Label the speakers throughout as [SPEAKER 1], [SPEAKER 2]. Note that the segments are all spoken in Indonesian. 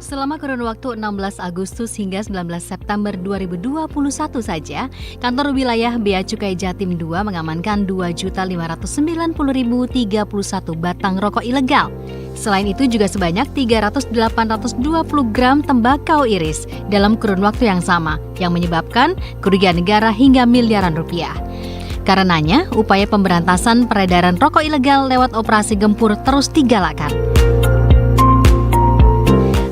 [SPEAKER 1] Selama kurun waktu 16 Agustus hingga 19 September 2021 saja, kantor wilayah Bea Cukai Jatim 2 mengamankan 2.590.031 batang rokok ilegal. Selain itu juga sebanyak 300.820 gram tembakau iris dalam kurun waktu yang sama, yang menyebabkan kerugian negara hingga miliaran rupiah. Karenanya, upaya pemberantasan peredaran rokok ilegal lewat operasi gempur terus digalakkan.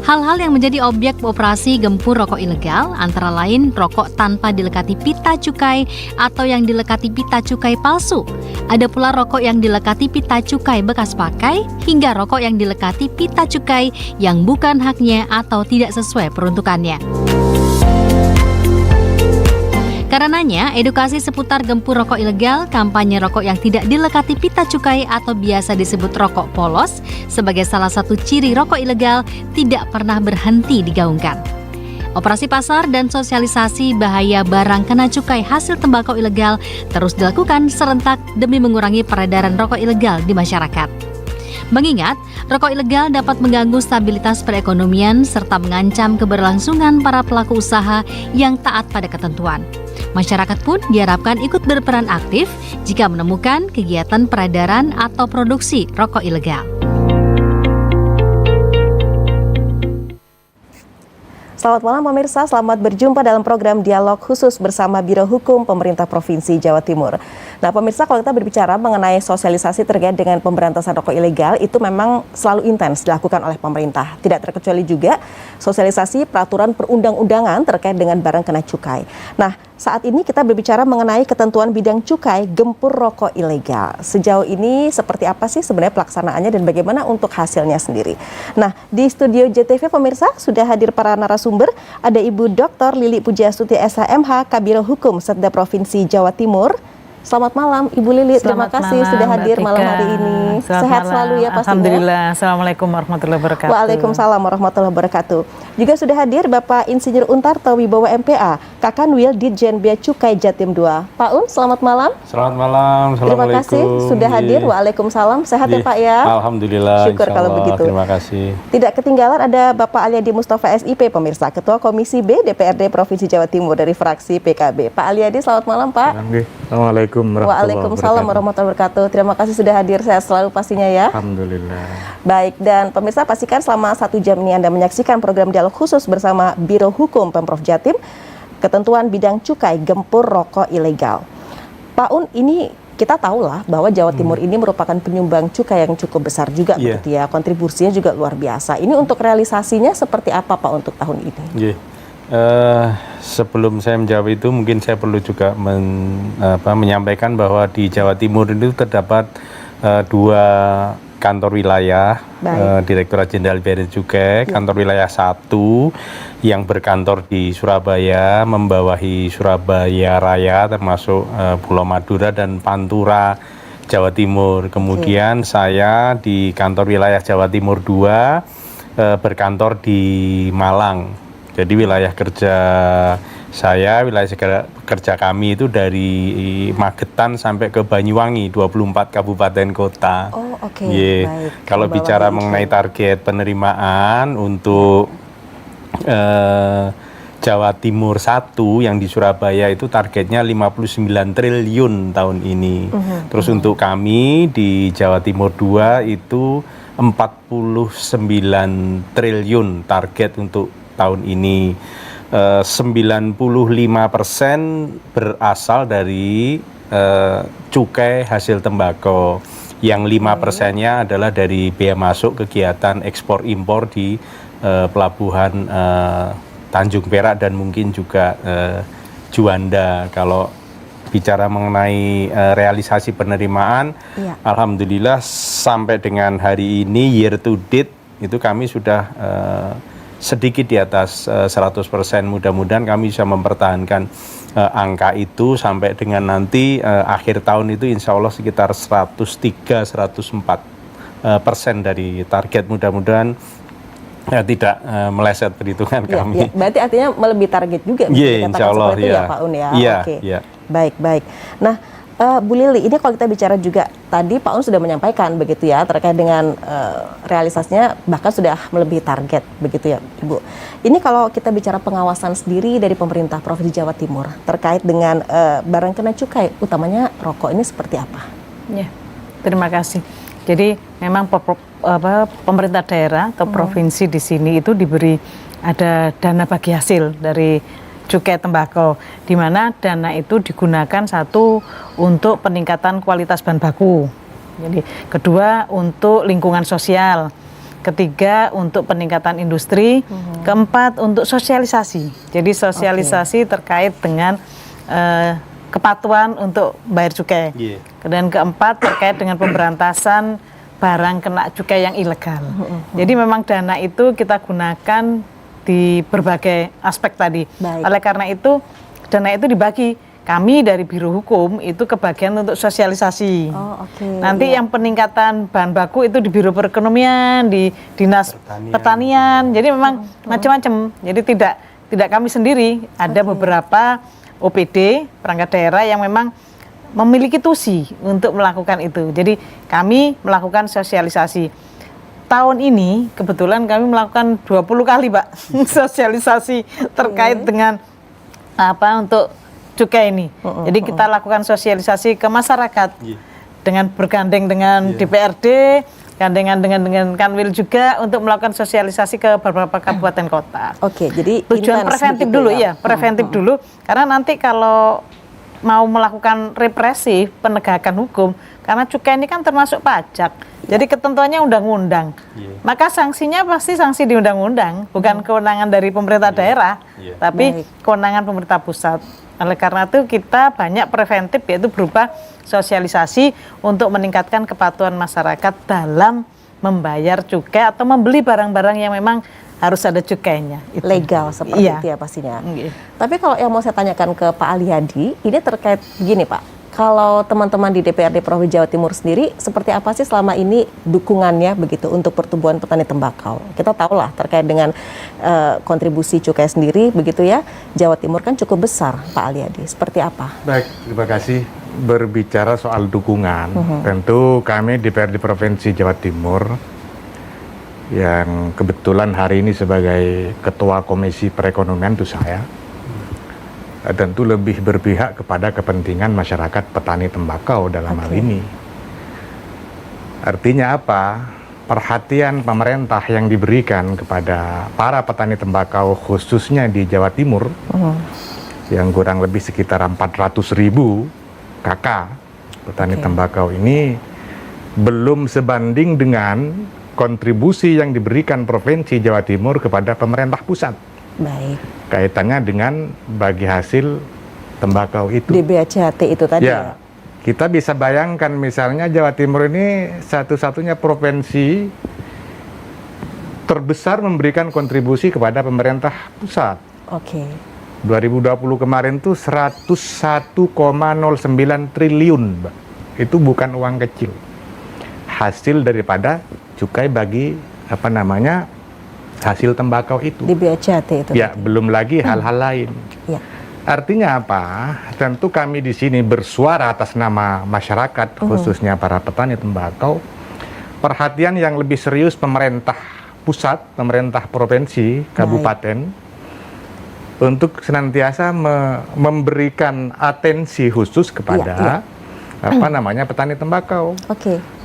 [SPEAKER 1] Hal-hal yang menjadi objek operasi gempur rokok ilegal antara lain rokok tanpa dilekati pita cukai atau yang dilekati pita cukai palsu. Ada pula rokok yang dilekati pita cukai bekas pakai hingga rokok yang dilekati pita cukai yang bukan haknya atau tidak sesuai peruntukannya. Karenanya, edukasi seputar gempur rokok ilegal, kampanye rokok yang tidak dilekati pita cukai atau biasa disebut rokok polos sebagai salah satu ciri rokok ilegal tidak pernah berhenti digaungkan. Operasi pasar dan sosialisasi bahaya barang kena cukai hasil tembakau ilegal terus dilakukan serentak demi mengurangi peredaran rokok ilegal di masyarakat. Mengingat, rokok ilegal dapat mengganggu stabilitas perekonomian serta mengancam keberlangsungan para pelaku usaha yang taat pada ketentuan. Masyarakat pun diharapkan ikut berperan aktif jika menemukan kegiatan peredaran atau produksi rokok ilegal.
[SPEAKER 2] Selamat malam pemirsa, selamat berjumpa dalam program Dialog Khusus bersama Biro Hukum Pemerintah Provinsi Jawa Timur. Nah pemirsa, kalau kita berbicara mengenai sosialisasi terkait dengan pemberantasan rokok ilegal, itu memang selalu intens dilakukan oleh pemerintah. Tidak terkecuali juga sosialisasi peraturan perundang-undangan terkait dengan barang kena cukai. Nah saat ini kita berbicara mengenai ketentuan bidang cukai gempur rokok ilegal. Sejauh ini seperti apa sih sebenarnya pelaksanaannya dan bagaimana untuk hasilnya sendiri? Nah di studio JTV pemirsa sudah hadir para narasumber. Ada Ibu Dr. Lili Pujiastuti SHMH, Kabiro Hukum Setda Provinsi Jawa Timur. Selamat malam Ibu Lili, terima kasih sudah hadir malam hari ini. Sehat selalu ya pastinya.
[SPEAKER 3] Alhamdulillah, Assalamualaikum warahmatullahi wabarakatuh.
[SPEAKER 2] Waalaikumsalam warahmatullahi wabarakatuh. Juga sudah hadir Bapak Insinyur Untarto Wibowo MPA, Kakanwil Ditjen Bea Cukai Jatim 2. Pak Un, selamat malam.
[SPEAKER 4] Selamat malam,
[SPEAKER 2] terima kasih sudah hadir. Waalaikumsalam, sehat ya Pak ya?
[SPEAKER 4] Alhamdulillah,
[SPEAKER 2] syukur kalau begitu.
[SPEAKER 4] Terima kasih.
[SPEAKER 2] Tidak ketinggalan ada Bapak Aliadi Mustafa SIP, pemirsa, Ketua Komisi B DPRD Provinsi Jawa Timur dari fraksi PKB. Pak Aliadi, selamat malam Pak.
[SPEAKER 4] Assalamualaikum.
[SPEAKER 2] Waalaikumsalam warahmatullahi wabarakatuh. Terima kasih sudah hadir, sehat selalu pastinya ya.
[SPEAKER 4] Alhamdulillah.
[SPEAKER 2] Baik, dan pemirsa pastikan selama 1 jam ini Anda menyaksikan program Dialog Khusus bersama Biro Hukum Pemprov Jatim, ketentuan bidang cukai gempur rokok ilegal. Pak Un, ini kita tahu lah bahwa Jawa Timur ini merupakan penyumbang cukai yang cukup besar juga, begitu ya. Kontribusinya juga luar biasa. Ini untuk realisasinya seperti apa Pak untuk tahun ini?
[SPEAKER 4] Sebelum saya menjawab itu, mungkin saya perlu juga menyampaikan bahwa di Jawa Timur itu terdapat 2 kantor wilayah, Direktorat Jenderal Bea dan Cukai, kantor wilayah 1 yang berkantor di Surabaya, membawahi Surabaya Raya termasuk Pulau Madura dan Pantura, Jawa Timur. Kemudian saya di kantor wilayah Jawa Timur 2 berkantor di Malang. Jadi wilayah kerja saya, wilayah kerja kami itu dari Magetan sampai ke Banyuwangi, 24 kabupaten kota.
[SPEAKER 2] Oh, oke.
[SPEAKER 4] Baik. Kalau bicara mengenai target penerimaan untuk Jawa Timur 1 yang di Surabaya itu targetnya 59 triliun tahun ini. Terus untuk kami di Jawa Timur 2 itu 49 triliun target untuk tahun ini. 95% berasal dari cukai hasil tembakau. Yang 5%-nya adalah dari bea masuk kegiatan ekspor impor di pelabuhan Tanjung Perak dan mungkin juga Juanda. Kalau bicara mengenai realisasi penerimaan, alhamdulillah sampai dengan hari ini year to date itu kami sudah sedikit di atas 100%. Mudah-mudahan kami bisa mempertahankan angka itu sampai dengan nanti akhir tahun itu insya Allah sekitar 103-104% dari target. Mudah-mudahan tidak meleset perhitungan kami.
[SPEAKER 2] Berarti artinya melebihi target juga.
[SPEAKER 4] Insya Allah
[SPEAKER 2] ya Pak Un ya.
[SPEAKER 4] Iya.
[SPEAKER 2] Baik. Nah Bu Lili, ini kalau kita bicara juga tadi Pak Un sudah menyampaikan begitu ya terkait dengan realisasinya bahkan sudah melebihi target begitu ya Ibu. Ini kalau kita bicara pengawasan sendiri dari pemerintah Provinsi Jawa Timur terkait dengan barang kena cukai, utamanya rokok ini seperti apa?
[SPEAKER 3] Ya, terima kasih. Jadi memang pemerintah daerah atau provinsi di sini itu diberi ada dana bagi hasil dari cukai tembakau, di mana dana itu digunakan satu untuk peningkatan kualitas bahan baku, jadi kedua untuk lingkungan sosial, ketiga untuk peningkatan industri, keempat untuk sosialisasi. Jadi sosialisasi terkait dengan kepatuhan untuk bayar cukai. Dan keempat terkait dengan pemberantasan barang kena cukai yang ilegal. Jadi memang dana itu kita gunakan di berbagai aspek tadi.
[SPEAKER 2] Baik.
[SPEAKER 3] Oleh karena itu dana itu dibagi. Kami dari Biro Hukum itu kebagian untuk sosialisasi. Nanti yang peningkatan bahan baku itu di Biro Perekonomian, di Dinas Pertanian. Jadi memang macam-macam. Jadi tidak kami sendiri, ada beberapa OPD perangkat daerah yang memang memiliki tusi untuk melakukan itu. Jadi kami melakukan sosialisasi. Tahun ini kebetulan kami melakukan 20 kali Pak sosialisasi terkait dengan untuk cukai ini. Jadi kita lakukan sosialisasi ke masyarakat dengan bergandeng dengan DPRD, gandengan dengan Kanwil juga untuk melakukan sosialisasi ke beberapa kabupaten kota.
[SPEAKER 2] Jadi
[SPEAKER 3] tujuan preventif dulu ya, preventif dulu, karena nanti kalau mau melakukan represi penegakan hukum, karena cukai ini kan termasuk pajak. Jadi ketentuannya undang-undang. Maka sanksinya pasti sanksi di undang-undang, bukan kewenangan dari pemerintah daerah, tapi kewenangan pemerintah pusat. Oleh karena itu kita banyak preventif, yaitu berupa sosialisasi untuk meningkatkan kepatuhan masyarakat dalam membayar cukai atau membeli barang-barang yang memang harus ada cukainya.
[SPEAKER 2] Legal seperti itu ya pastinya. Tapi kalau yang mau saya tanyakan ke Pak Aliyadi, ini terkait begini Pak. Kalau teman-teman di DPRD Provinsi Jawa Timur sendiri, seperti apa sih selama ini dukungannya begitu untuk pertumbuhan petani tembakau? Kita tahu lah terkait dengan kontribusi cukai sendiri begitu ya, Jawa Timur kan cukup besar Pak Aliyadi. Seperti apa?
[SPEAKER 5] Baik, terima kasih. Berbicara soal dukungan, tentu kami DPRD Provinsi Jawa Timur yang kebetulan hari ini sebagai Ketua Komisi Perekonomian itu saya, tentu lebih berpihak kepada kepentingan masyarakat petani tembakau dalam hal ini. Artinya apa? Perhatian pemerintah yang diberikan kepada para petani tembakau khususnya di Jawa Timur, yang kurang lebih sekitar 400.000 KK petani tembakau ini belum sebanding dengan kontribusi yang diberikan Provinsi Jawa Timur kepada pemerintah pusat.
[SPEAKER 2] Baik.
[SPEAKER 5] Kaitannya dengan bagi hasil tembakau itu.
[SPEAKER 2] DBHT itu tadi ya.
[SPEAKER 5] Kita bisa bayangkan misalnya Jawa Timur ini satu-satunya provinsi terbesar memberikan kontribusi kepada pemerintah pusat. 2020 kemarin tuh 101,09 triliun, Mbak. Itu bukan uang kecil. Hasil daripada cukai bagi hasil tembakau itu.
[SPEAKER 2] Di BHT itu.
[SPEAKER 5] Ya, belum lagi hal-hal lain. Artinya apa? Tentu kami di sini bersuara atas nama masyarakat, khususnya para petani tembakau. Perhatian yang lebih serius pemerintah pusat, pemerintah provinsi, kabupaten, untuk senantiasa memberikan atensi khusus kepada petani tembakau.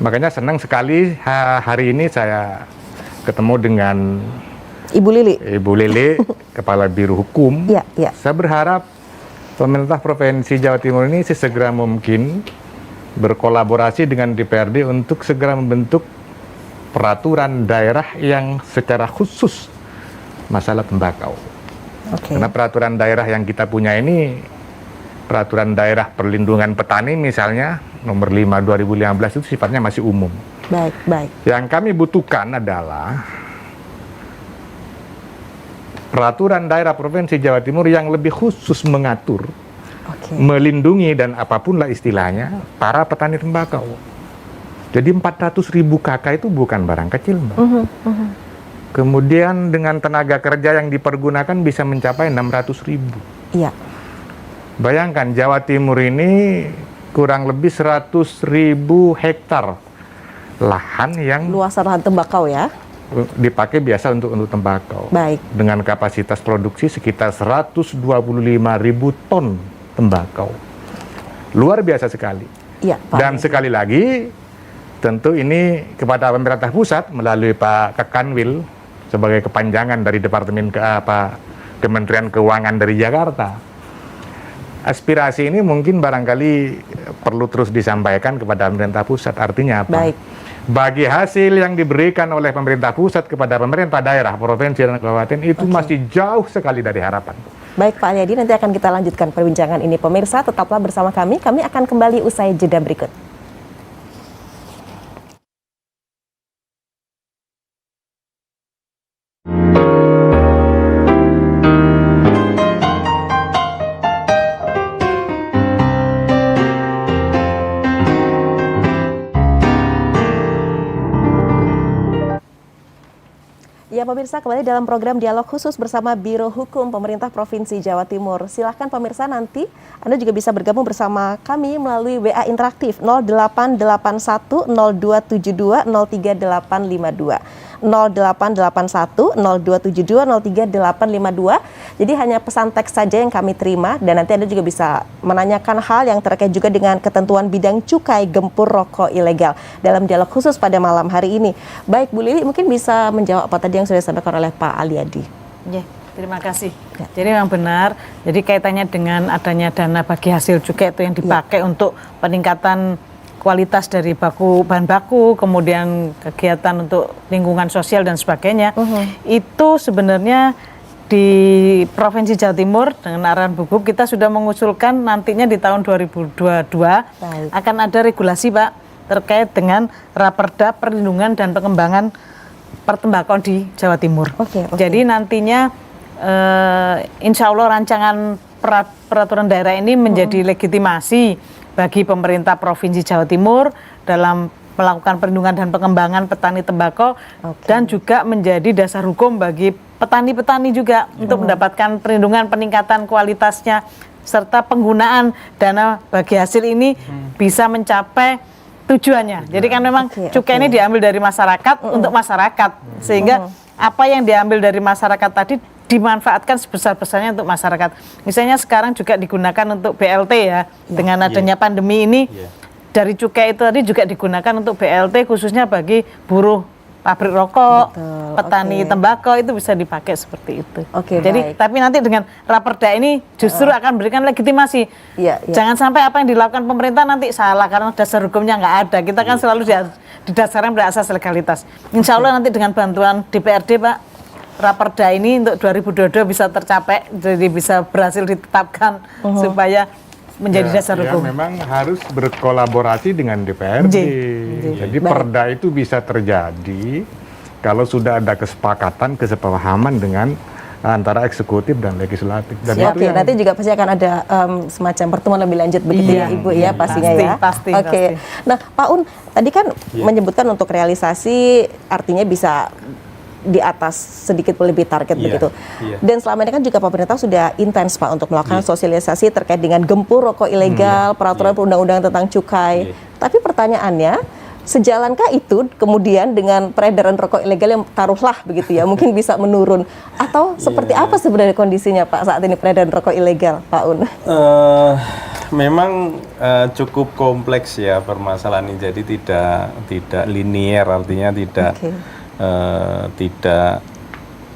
[SPEAKER 5] Makanya senang sekali hari ini saya ketemu dengan Ibu Lili, Kepala Biro Hukum. Saya berharap pemerintah Provinsi Jawa Timur ini sesegera mungkin berkolaborasi dengan DPRD untuk segera membentuk peraturan daerah yang secara khusus masalah tembakau. Karena peraturan daerah yang kita punya ini, peraturan daerah perlindungan petani misalnya, nomor 5 2015 itu sifatnya masih umum. Yang kami butuhkan adalah peraturan daerah Provinsi Jawa Timur yang lebih khusus mengatur, melindungi dan apapun lah istilahnya para petani tembakau. Jadi 400.000 KK itu bukan barang kecil, Mbak. Kemudian dengan tenaga kerja yang dipergunakan bisa mencapai 600.000. Bayangkan Jawa Timur ini kurang lebih 100.000 hektar lahan yang
[SPEAKER 2] Luasan lahan tembakau ya.
[SPEAKER 5] dipakai biasa untuk tembakau.
[SPEAKER 2] Baik.
[SPEAKER 5] Dengan kapasitas produksi sekitar 125.000 ton tembakau. Luar biasa sekali.
[SPEAKER 2] Iya, Pak.
[SPEAKER 5] Dan sekali lagi, tentu ini kepada pemerintah pusat melalui Pak Kakanwil sebagai kepanjangan dari Departemen Kementerian Keuangan dari Jakarta. Aspirasi ini mungkin barangkali perlu terus disampaikan kepada pemerintah pusat. Artinya apa?
[SPEAKER 2] Baik.
[SPEAKER 5] Bagi hasil yang diberikan oleh pemerintah pusat kepada pemerintah daerah, provinsi dan kabupaten itu masih jauh sekali dari harapan.
[SPEAKER 2] Baik Pak Alyadi, nanti akan kita lanjutkan perbincangan ini. Pemirsa, tetaplah bersama kami. Kami akan kembali usai jeda berikut. Ya pemirsa, kembali dalam program Dialog Khusus bersama Biro Hukum Pemerintah Provinsi Jawa Timur. Silahkan pemirsa, nanti Anda juga bisa bergabung bersama kami melalui WA interaktif 0881 0272 03852. 0881 0272 03852. Jadi hanya pesan teks saja yang kami terima, dan nanti Anda juga bisa menanyakan hal yang terkait juga dengan ketentuan bidang cukai gempur rokok ilegal dalam dialog khusus pada malam hari ini. Baik Bu Lili, mungkin bisa menjawab apa tadi yang sudah disampaikan oleh Pak Alyadi.
[SPEAKER 3] Ya, terima kasih. Jadi memang benar, jadi kaitannya dengan adanya dana bagi hasil cukai itu yang dipakai untuk peningkatan kualitas dari bahan baku, kemudian kegiatan untuk lingkungan sosial dan sebagainya, itu sebenarnya di Provinsi Jawa Timur dengan arahan Bubuk kita sudah mengusulkan nantinya di tahun 2022 akan ada regulasi Pak terkait dengan Raperda Perlindungan dan Pengembangan Pertembakauan di Jawa Timur. Jadi nantinya insya Allah rancangan peraturan daerah ini menjadi legitimasi bagi pemerintah Provinsi Jawa Timur dalam melakukan perlindungan dan pengembangan petani tembakau, dan juga menjadi dasar hukum bagi petani-petani juga untuk mendapatkan perlindungan, peningkatan kualitasnya, serta penggunaan dana bagi hasil ini bisa mencapai tujuannya. Jadi kan memang cukai ini diambil dari masyarakat untuk masyarakat, sehingga apa yang diambil dari masyarakat tadi dimanfaatkan sebesar-besarnya untuk masyarakat. Misalnya sekarang juga digunakan untuk BLT ya, dengan adanya pandemi ini, dari cukai itu tadi juga digunakan untuk BLT khususnya bagi buruh pabrik rokok, petani tembakau, itu bisa dipakai seperti itu. Jadi tapi nanti dengan Raperda ini justru akan memberikan legitimasi. Jangan sampai apa yang dilakukan pemerintah nanti salah karena dasar hukumnya nggak ada. Kita kan selalu didasarkan pada asas legalitas. Insya Allah nanti dengan bantuan DPRD Pak, Raperda ini untuk 2022 bisa tercapai, jadi bisa berhasil ditetapkan supaya menjadi dasar hukum.
[SPEAKER 5] Memang harus berkolaborasi dengan DPRD. Jadi perda itu bisa terjadi kalau sudah ada kesepakatan, kesepahaman dengan antara eksekutif dan legislatif. Dan
[SPEAKER 2] nanti juga pasti akan ada semacam pertemuan lebih lanjut begitu ya Ibu ya pastinya
[SPEAKER 3] pasti,
[SPEAKER 2] ya. Pasti. Nah Pak Un tadi kan menyebutkan untuk realisasi artinya bisa di atas sedikit lebih target begitu. Dan selama ini kan juga pemerintah sudah intens Pak untuk melakukan sosialisasi terkait dengan gempur rokok ilegal, peraturan perundang-undangan tentang cukai. Tapi pertanyaannya, sejalankah itu kemudian dengan peredaran rokok ilegal yang taruhlah begitu ya, mungkin bisa menurun? Atau seperti apa sebenarnya kondisinya Pak saat ini peredaran rokok ilegal, Pak Un?
[SPEAKER 4] Memang cukup kompleks ya permasalahan ini, jadi tidak linier, artinya tidak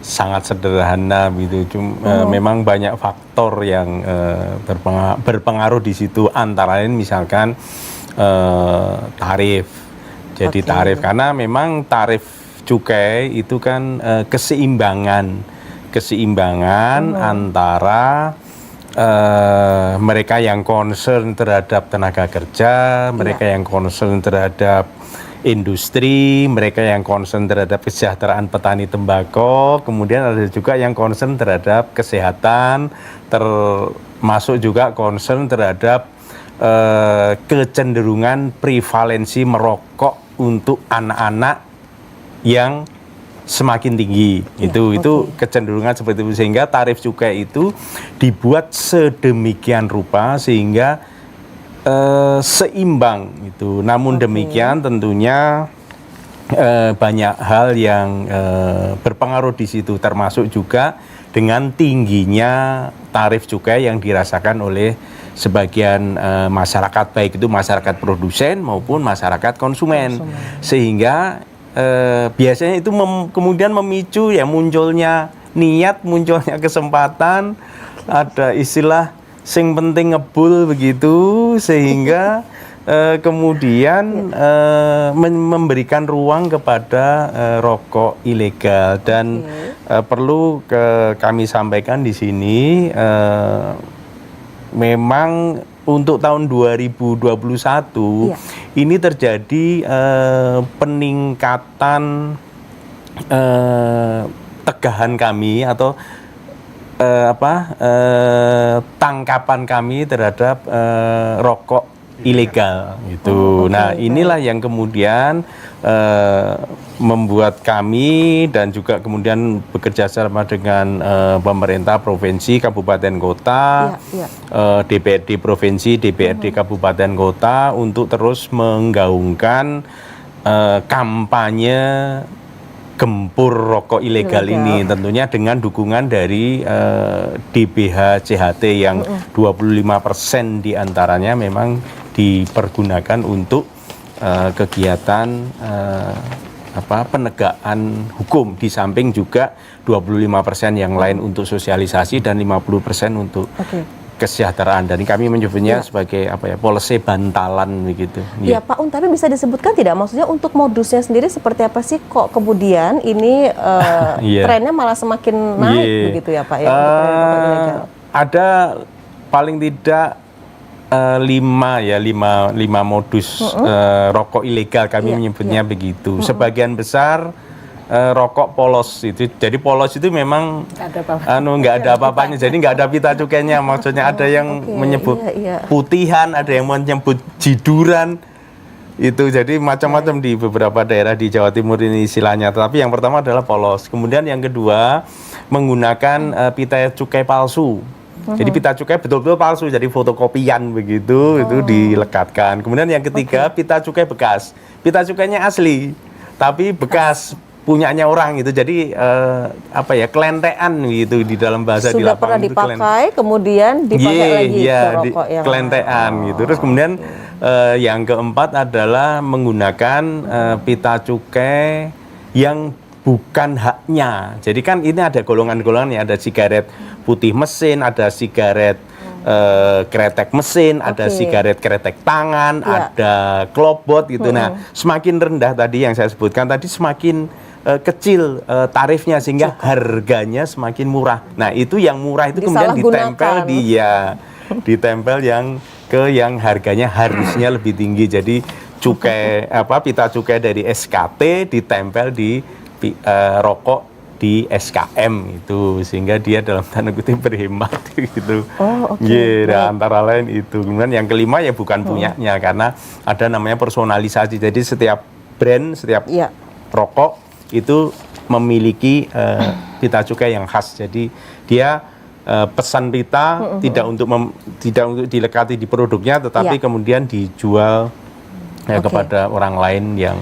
[SPEAKER 4] sangat sederhana gitu. Memang banyak faktor yang berpengaruh di situ, antara lain misalkan tarif. Jadi tarif, karena memang tarif cukai itu kan keseimbangan antara mereka yang concern terhadap tenaga kerja, mereka yang concern terhadap industri, mereka yang concern terhadap kesejahteraan petani tembakau, kemudian ada juga yang concern terhadap kesehatan, termasuk juga concern terhadap kecenderungan prevalensi merokok untuk anak-anak yang semakin tinggi. Itu kecenderungan seperti itu, sehingga tarif cukai itu dibuat sedemikian rupa sehingga seimbang itu. Namun demikian tentunya banyak hal yang berpengaruh di situ, termasuk juga dengan tingginya tarif cukai yang dirasakan oleh sebagian masyarakat, baik itu masyarakat produsen maupun masyarakat konsumen. Sehingga biasanya itu kemudian memicu ya munculnya niat, munculnya kesempatan, ada istilah sing penting ngebul begitu, sehingga kemudian memberikan ruang kepada rokok ilegal. Dan perlu kami sampaikan di sini, memang untuk tahun 2021 ini terjadi peningkatan tegahan kami atau tangkapan kami terhadap rokok ilegal gitu. Nah, inilah yang kemudian membuat kami dan juga kemudian bekerja sama dengan pemerintah provinsi, kabupaten, kota, DPRD provinsi, DPRD kabupaten, kota untuk terus menggaungkan kampanye gempur rokok ilegal ini, tentunya dengan dukungan dari DBH CHT yang 25% diantaranya memang dipergunakan untuk kegiatan penegakan hukum, di samping juga 25% yang lain untuk sosialisasi dan 50% untuk kesejahteraan. Dan kami menyebutnya sebagai policy bantalan begitu.
[SPEAKER 2] Ya Pak Un, tapi bisa disebutkan tidak, maksudnya untuk modusnya sendiri seperti apa sih, kok kemudian ini trennya malah semakin naik begitu ya Pak ya?
[SPEAKER 4] Ada paling tidak 5 modus rokok ilegal, kami menyebutnya begitu. Sebagian besar rokok polos itu. Jadi polos itu memang nggak ada apa-apanya. Jadi nggak ada pita cukainya. Maksudnya ada yang menyebut putihan, ada yang menyebut jiduran. Itu jadi macam-macam di beberapa daerah di Jawa Timur ini istilahnya. Tapi yang pertama adalah polos. Kemudian yang kedua menggunakan pita cukai palsu. Jadi pita cukai betul-betul palsu, jadi fotokopian begitu, itu dilekatkan. Kemudian yang ketiga pita cukai bekas. Pita cukainya asli, tapi bekas punyanya orang gitu. Jadi kelentean gitu di dalam bahasa di lapangan. Sudah
[SPEAKER 2] pernah dipakai, kemudian dipakai lagi ke rokok yang
[SPEAKER 4] kelentean gitu. Terus kemudian yang keempat adalah menggunakan pita cukai yang bukan haknya. Jadi kan ini ada golongan-golongannya, ada sigaret putih mesin, ada sigaret kretek mesin, ada sigaret kretek tangan, ada klobot gitu. Nah, semakin rendah tadi yang saya sebutkan tadi, semakin kecil tarifnya, sehingga harganya semakin murah. Nah, itu yang murah itu kemudian ditempel ditempel yang harganya harusnya lebih tinggi. Jadi cukai pita cukai dari SKT ditempel di rokok di SKM itu, sehingga dia dalam tanda kutip berhemat gitu. Antara lain itu. Kemudian yang kelima ya bukan punyanya, karena ada namanya personalisasi. Jadi setiap brand, setiap rokok itu memiliki pita cukai yang khas. Jadi dia pesan pita tidak untuk dilekati di produknya, tetapi kemudian dijual kepada orang lain yang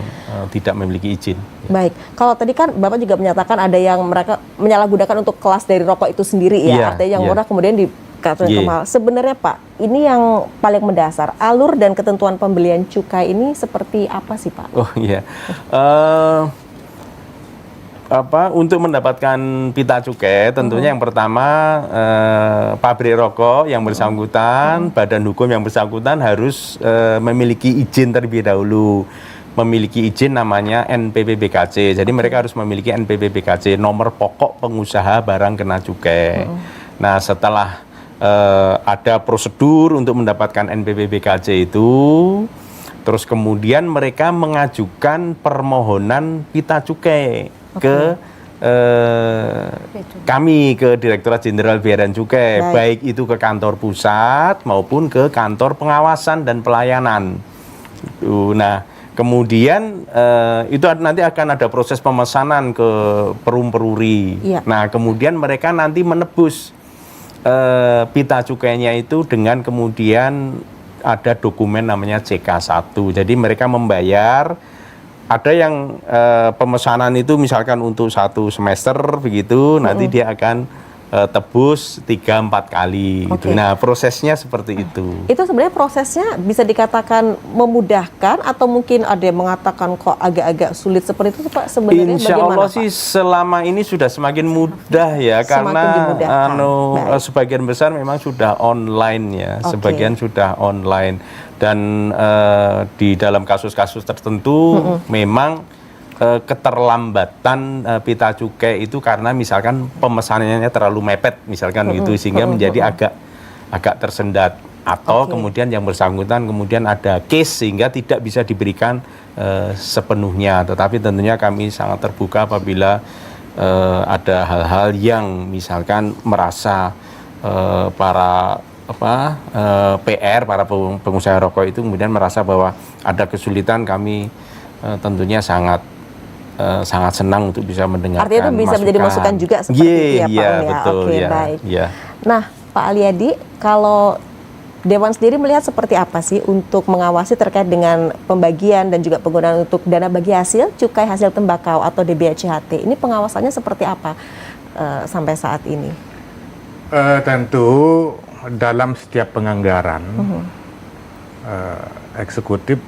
[SPEAKER 4] tidak memiliki izin.
[SPEAKER 2] Baik, kalau tadi kan Bapak juga menyatakan ada yang mereka menyalahgunakan untuk kelas dari rokok itu sendiri ya, artinya yang murah kemudian dikatakan mahal. Sebenarnya Pak, ini yang paling mendasar, alur dan ketentuan pembelian cukai ini seperti apa sih Pak?
[SPEAKER 4] Untuk mendapatkan pita cukai tentunya yang pertama pabrik rokok yang bersangkutan, badan hukum yang bersangkutan harus memiliki izin terlebih dahulu. Memiliki izin namanya NPWBKC. Jadi mereka harus memiliki NPWBKC, nomor pokok pengusaha barang kena cukai. Nah, setelah ada prosedur untuk mendapatkan NPWBKC itu, terus kemudian mereka mengajukan permohonan pita cukai ke kami, ke Direktorat Jenderal Bea dan Cukai, baik itu ke kantor pusat maupun ke kantor pengawasan dan pelayanan. Nah, kemudian itu nanti akan ada proses pemesanan ke perum-peruri. Nah, kemudian mereka nanti menebus pita cukainya itu dengan kemudian ada dokumen namanya CK1. Jadi mereka membayar, ada yang pemesanan itu misalkan untuk 1 semester begitu, nanti dia akan tebus 3-4 kali gitu. Nah, prosesnya seperti itu.
[SPEAKER 2] Itu sebenarnya prosesnya bisa dikatakan memudahkan atau mungkin ada yang mengatakan kok agak-agak sulit seperti itu Pak sebenarnya?
[SPEAKER 4] Insya
[SPEAKER 2] bagaimana,
[SPEAKER 4] Allah
[SPEAKER 2] Pak?
[SPEAKER 4] sih selama ini sudah semakin mudah ya,
[SPEAKER 2] Semakin
[SPEAKER 4] karena
[SPEAKER 2] dimudahkan.
[SPEAKER 4] sebagian besar memang sudah online ya, sebagian sudah online, dan di dalam kasus-kasus tertentu memang keterlambatan pita cukai itu karena misalkan pemesanannya terlalu mepet misalkan gitu, sehingga menjadi agak tersendat, atau kemudian yang bersangkutan kemudian ada case sehingga tidak bisa diberikan sepenuhnya. Tetapi tentunya kami sangat terbuka apabila ada hal-hal yang misalkan merasa para para pengusaha rokok itu kemudian merasa bahwa ada kesulitan, kami tentunya sangat senang untuk bisa mendengarkan.
[SPEAKER 2] Artinya itu bisa menjadi masukan juga seperti itu ya Pak
[SPEAKER 4] Iya,
[SPEAKER 2] ya.
[SPEAKER 4] betul,
[SPEAKER 2] Oke,
[SPEAKER 4] ya,
[SPEAKER 2] baik.
[SPEAKER 4] ya.
[SPEAKER 2] Nah, Pak Aliyadi, kalau Dewan sendiri melihat seperti apa sih untuk mengawasi terkait dengan pembagian dan juga penggunaan untuk dana bagi hasil cukai hasil tembakau atau DBHCHT? Ini pengawasannya seperti apa sampai saat ini?
[SPEAKER 5] Tentu dalam setiap penganggaran eksekutif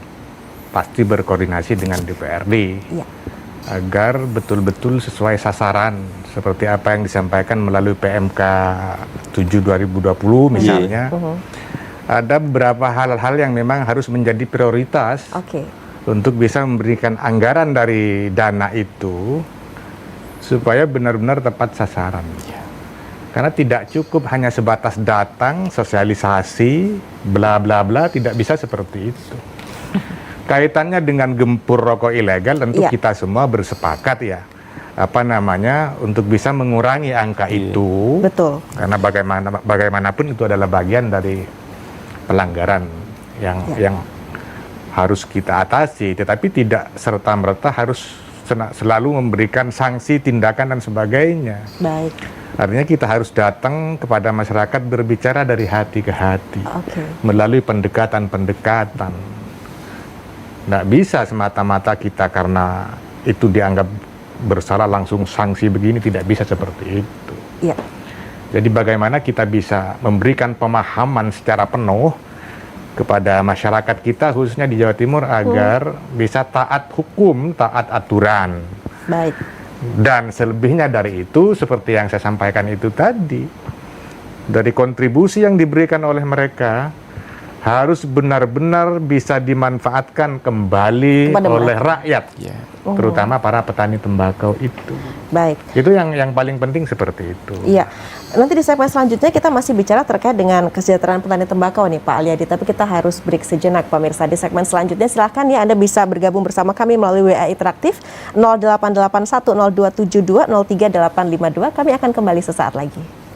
[SPEAKER 5] pasti berkoordinasi dengan DPRD agar betul-betul sesuai sasaran seperti apa yang disampaikan melalui PMK 7 2020 misalnya. Ada beberapa hal-hal yang memang harus menjadi prioritas untuk bisa memberikan anggaran dari dana itu supaya benar-benar tepat sasaran. Karena tidak cukup hanya sebatas datang, sosialisasi, bla bla bla, tidak bisa seperti itu. Kaitannya dengan gempur rokok ilegal tentu kita semua bersepakat ya, untuk bisa mengurangi angka itu.
[SPEAKER 2] Betul.
[SPEAKER 5] Karena bagaimanapun itu adalah bagian dari pelanggaran yang harus kita atasi, tetapi tidak serta-merta harus selalu memberikan sanksi, tindakan dan sebagainya.
[SPEAKER 2] Baik.
[SPEAKER 5] Artinya kita harus datang kepada masyarakat berbicara dari hati ke hati, melalui pendekatan-pendekatan. Nggak bisa semata-mata kita karena itu dianggap bersalah langsung sanksi begini, tidak bisa seperti itu. Jadi bagaimana kita bisa memberikan pemahaman secara penuh kepada masyarakat kita khususnya di Jawa Timur agar bisa taat hukum, taat aturan.
[SPEAKER 2] Baik.
[SPEAKER 5] Dan selebihnya dari itu seperti yang saya sampaikan itu tadi, dari kontribusi yang diberikan oleh mereka harus benar-benar bisa dimanfaatkan kembali oleh rakyat, terutama para petani tembakau itu.
[SPEAKER 2] Baik.
[SPEAKER 5] Itu yang paling penting seperti itu.
[SPEAKER 2] Iya. Nanti di segmen selanjutnya kita masih bicara terkait dengan kesejahteraan petani tembakau nih Pak Aliyadi, tapi kita harus break sejenak pemirsa. Di segmen selanjutnya silahkan ya Anda bisa bergabung bersama kami melalui WA interaktif 0881 0272 03852. Kami akan kembali sesaat lagi.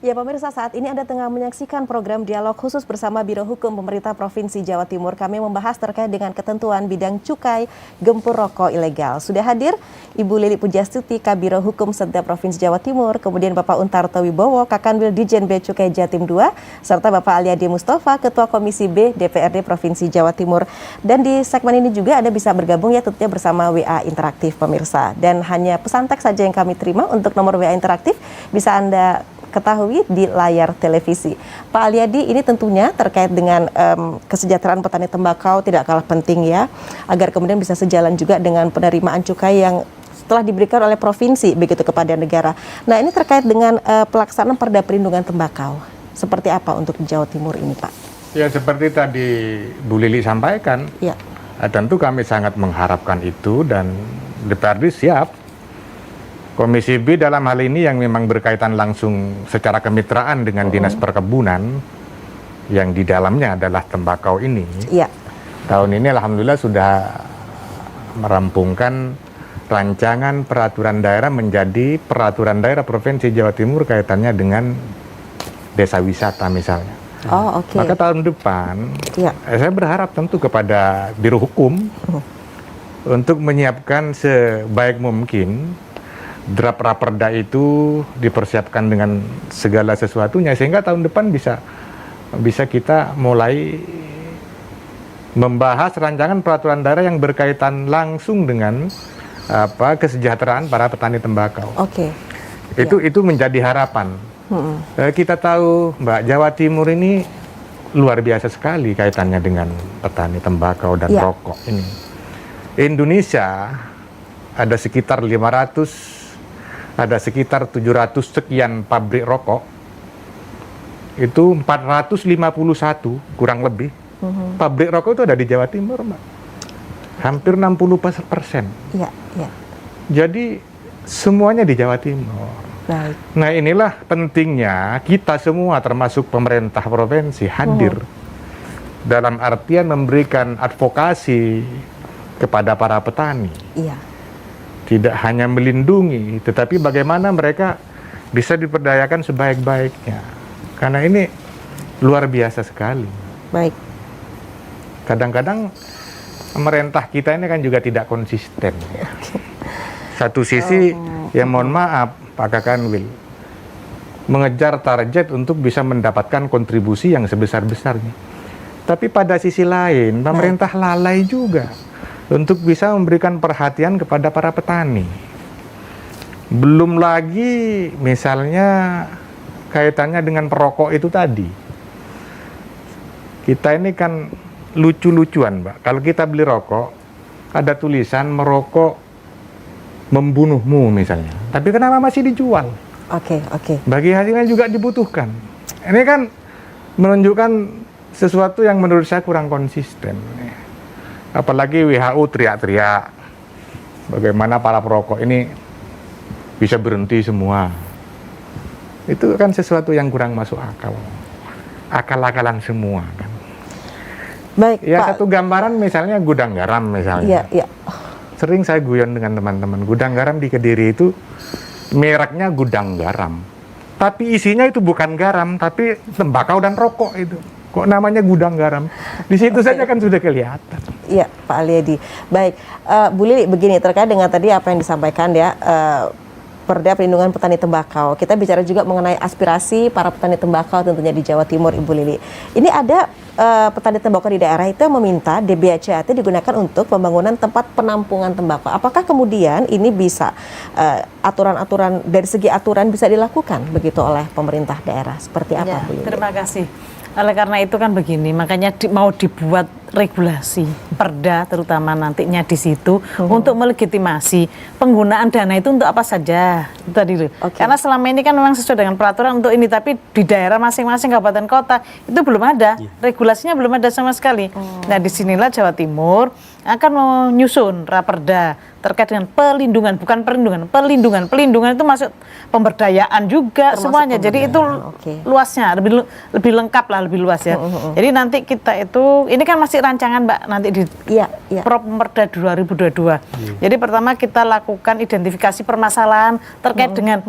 [SPEAKER 2] Ya pemirsa, saat ini Anda tengah menyaksikan program dialog khusus bersama Biro Hukum Pemerintah Provinsi Jawa Timur. Kami membahas terkait dengan ketentuan bidang cukai gempur rokok ilegal. Sudah hadir Ibu Lili Pujastuti, Kabiro Hukum Setda Provinsi Jawa Timur, kemudian Bapak Untarto Wibowo, Kakanwil Dijen Bea Cukai Jatim 2, serta Bapak Aliyadi Mustafa, Ketua Komisi B DPRD Provinsi Jawa Timur. Dan di segmen ini juga Anda bisa bergabung ya tentunya bersama WA interaktif pemirsa. Dan hanya pesan teks saja yang kami terima. Untuk nomor WA interaktif bisa Anda ketahui di layar televisi. Pak Aliyadi, ini tentunya terkait dengan kesejahteraan petani tembakau tidak kalah penting ya, agar kemudian bisa sejalan juga dengan penerimaan cukai yang telah diberikan oleh provinsi begitu kepada negara. Nah, ini terkait dengan pelaksanaan Perda Perlindungan Tembakau. Seperti apa untuk Jawa Timur ini, Pak?
[SPEAKER 5] Ya, seperti tadi Bu Lili sampaikan, tentu kami sangat mengharapkan itu dan DPRD siap. Komisi B dalam hal ini yang memang berkaitan langsung secara kemitraan dengan Dinas Perkebunan yang di dalamnya adalah tembakau ini. Tahun ini alhamdulillah sudah merampungkan rancangan peraturan daerah menjadi peraturan daerah Provinsi Jawa Timur kaitannya dengan desa wisata misalnya.
[SPEAKER 2] Oh, oke.
[SPEAKER 5] Maka tahun depan
[SPEAKER 2] Iya.
[SPEAKER 5] saya berharap tentu kepada Biro Hukum untuk menyiapkan sebaik mungkin draft raperda itu dipersiapkan dengan segala sesuatunya sehingga tahun depan bisa kita mulai membahas rancangan peraturan daerah yang berkaitan langsung dengan kesejahteraan para petani tembakau.
[SPEAKER 2] Oke.
[SPEAKER 5] Itu menjadi harapan. Kita tahu Mbak, Jawa Timur ini luar biasa sekali kaitannya dengan petani tembakau dan rokok ini. Indonesia ada sekitar 700 sekian pabrik rokok. Itu 451 kurang lebih. Pabrik rokok itu ada di Jawa Timur, Mbak. Hampir 60%.
[SPEAKER 2] Iya, iya.
[SPEAKER 5] Jadi semuanya di Jawa Timur.
[SPEAKER 2] Baik.
[SPEAKER 5] Nah, inilah pentingnya kita semua termasuk pemerintah provinsi hadir dalam artian memberikan advokasi kepada para petani.
[SPEAKER 2] Iya.
[SPEAKER 5] Tidak hanya melindungi, tetapi bagaimana mereka bisa diperdayakan sebaik-baiknya. Karena ini luar biasa sekali.
[SPEAKER 2] Baik.
[SPEAKER 5] Kadang-kadang pemerintah kita ini kan juga tidak konsisten. Satu sisi, ya mohon maaf Pak Kakanwil, mengejar target untuk bisa mendapatkan kontribusi yang sebesar-besarnya. Tapi pada sisi lain, pemerintah lalai juga untuk bisa memberikan perhatian kepada para petani. Belum lagi misalnya kaitannya dengan perokok itu tadi. Kita ini kan lucu-lucuan, Mbak. Kalau kita beli rokok, ada tulisan merokok membunuhmu misalnya. Tapi kenapa masih dijual?
[SPEAKER 2] Oke.
[SPEAKER 5] Bagi hasilnya juga dibutuhkan. Ini kan menunjukkan sesuatu yang menurut saya kurang konsisten. Apalagi WHO teriak-teriak bagaimana para perokok ini bisa berhenti semua. Itu kan sesuatu yang kurang masuk akal. Akal-akalan semua kan.
[SPEAKER 2] Baik,
[SPEAKER 5] Ya
[SPEAKER 2] Pak.
[SPEAKER 5] satu gambaran misalnya gudang garam misalnya.
[SPEAKER 2] Iya.
[SPEAKER 5] Sering saya guyon dengan teman-teman, gudang garam di Kediri itu mereknya gudang garam. Tapi isinya itu bukan garam, tapi tembakau dan rokok itu. Kok namanya gudang garam? Di situ saja kan sudah kelihatan.
[SPEAKER 2] Iya, Pak Aliadi. Baik, Bu Lili, begini terkait dengan tadi apa yang disampaikan ya, Perda Perlindungan Petani Tembakau. Kita bicara juga mengenai aspirasi para petani tembakau tentunya di Jawa Timur, Ibu Lili. Ini ada petani tembakau di daerah itu yang meminta DBHCAT digunakan untuk pembangunan tempat penampungan tembakau. Apakah kemudian ini bisa aturan-aturan dari segi aturan bisa dilakukan begitu oleh pemerintah daerah? Seperti apa, Bu Lili?
[SPEAKER 3] Terima kasih. Oleh karena itu kan begini, makanya mau dibuat regulasi perda terutama nantinya di situ untuk melegitimasi penggunaan dana itu untuk apa saja itu tadi loh. Karena selama ini kan memang sesuai dengan peraturan untuk ini, tapi di daerah masing-masing kabupaten kota itu belum ada regulasinya, belum ada sama sekali. Nah disinilah Jawa Timur akan menyusun raperda terkait dengan pelindungan, bukan perlindungan, pelindungan itu masuk pemberdayaan juga termasuk semuanya. Jadi itu luasnya lebih lengkap lah, lebih luas ya. Jadi nanti kita itu ini kan masih rancangan Mbak, nanti di Properda 2022. Jadi pertama kita lakukan identifikasi permasalahan terkait dengan